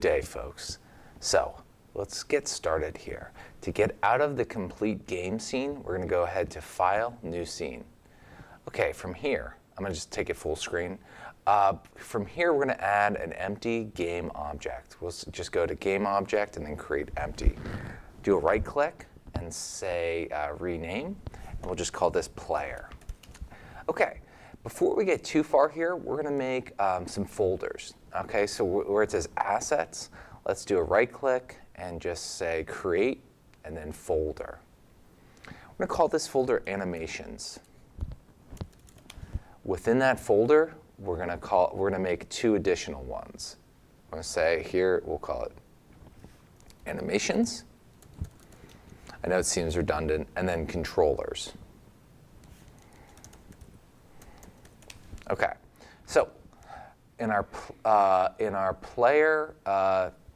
day, folks. So let's get started here. To get out of the complete game scene, we're going to go ahead to File, New Scene. Okay, from here, I'm going to just take it full screen. From here, we're going to add an empty game object. We'll just go to Game Object and then create empty. Do a right click and say rename, and we'll just call this Player. Okay, before we get too far here, we're going to make some folders. Okay, so where it says Assets, let's do a right click and just say Create and then Folder. We're going to call this folder Animations. Within that folder, we're going to make two additional ones. I'm going to say here, we'll call it Animations. I know it seems redundant, and then Controllers. Okay, so in our player,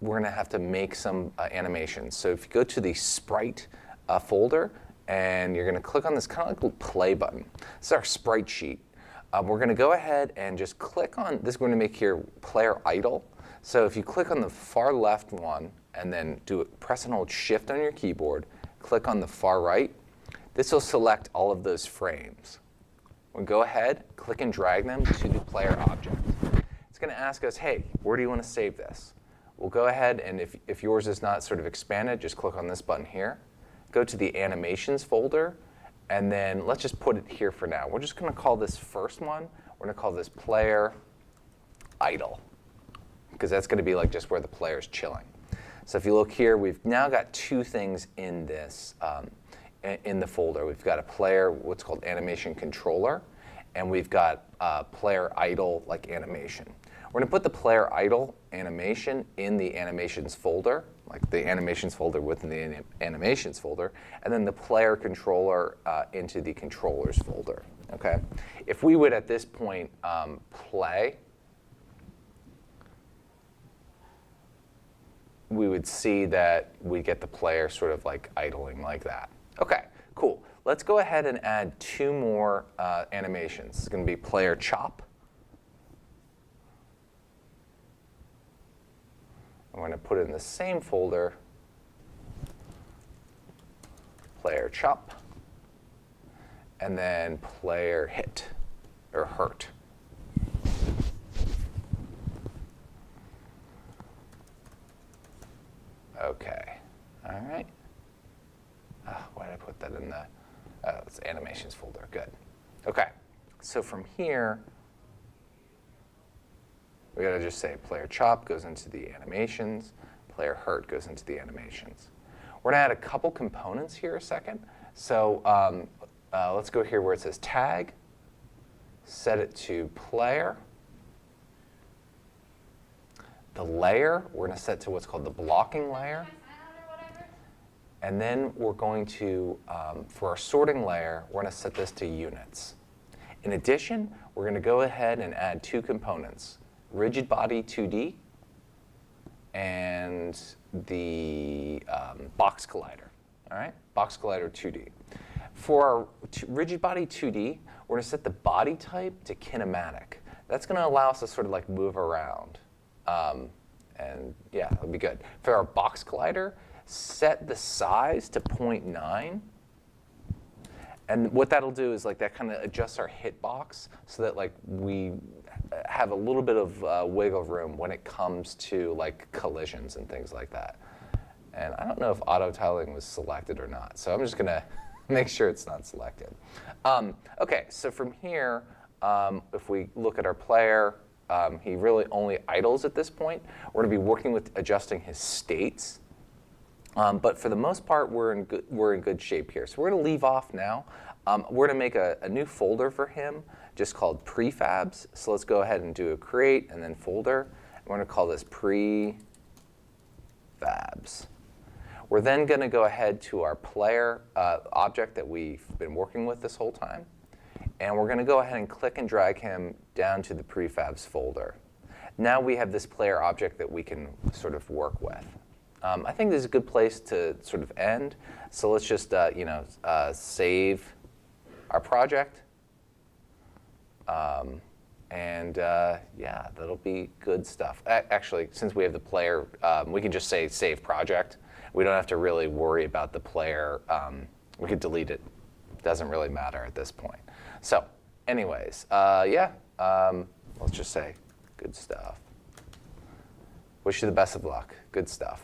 we're going to have to make some animations. So if you go to the Sprite folder, and you're going to click on this kind of like play button. This is our sprite sheet. We're going to go ahead and just click on this. We're going to make here player idle. So if you click on the far left one and then press and hold Shift on your keyboard, click on the far right, this will select all of those frames. We'll go ahead, click and drag them to the player object. It's going to ask us, hey, where do you want to save this? We'll go ahead, and if yours is not sort of expanded, just click on this button here. Go to the Animations folder, and then let's just put it here for now. We're just going to call this first one, we're going to call this Player Idle, because that's going to be like just where the player's chilling. So if you look here, we've now got two things in this, in the folder. We've got a player, what's called animation controller, and we've got player idle like animation. We're going to put the player idle animation in the animations folder, like the animations folder within the animations folder, and then the player controller into the controllers folder. Okay? If we would at this point play, we would see that we get the player sort of like idling like that. Okay, cool. Let's go ahead and add two more animations. It's going to be player chop. I'm going to put it in the same folder, player chop, and then player hit, or hurt. Okay, all right. Why did I put that in the it's animations folder? Good. Okay, so from here, we got to just say player chop goes into the animations, player hurt goes into the animations. We're going to add a couple components here a second. So let's go here where it says tag, set it to player. The layer, we're going to set to what's called the blocking layer. And then we're going to, for our sorting layer, we're going to set this to units. In addition, we're going to go ahead and add two components, rigid body 2D and the box collider. All right, box collider 2D. For our rigid body 2D, we're going to set the body type to kinematic. That's going to allow us to sort of like move around. And yeah, that'll be good. For our box collider, set the size to 0.9. And what that'll do is like that kind of adjusts our hitbox so that like we have a little bit of wiggle room when it comes to like collisions and things like that. And I don't know if auto tiling was selected or not, so I'm just going to make sure it's not selected. Okay, so from here, if we look at our player, he really only idles at this point. We're going to be working with adjusting his states. But for the most part, we're in good shape here. So we're going to leave off now. We're going to make a new folder for him just called prefabs. So let's go ahead and do a create and then folder. We're going to call this prefabs. We're then going to go ahead to our player object that we've been working with this whole time. And we're going to go ahead and click and drag him down to the prefabs folder. Now we have this player object that we can sort of work with. I think this is a good place to sort of end. So let's just save our project. And yeah, that'll be good stuff. Actually, since we have the player, we can just say save project. We don't have to really worry about the player. We could delete it. Doesn't really matter at this point. So anyways, yeah, let's just say good stuff. Wish you the best of luck. Good stuff.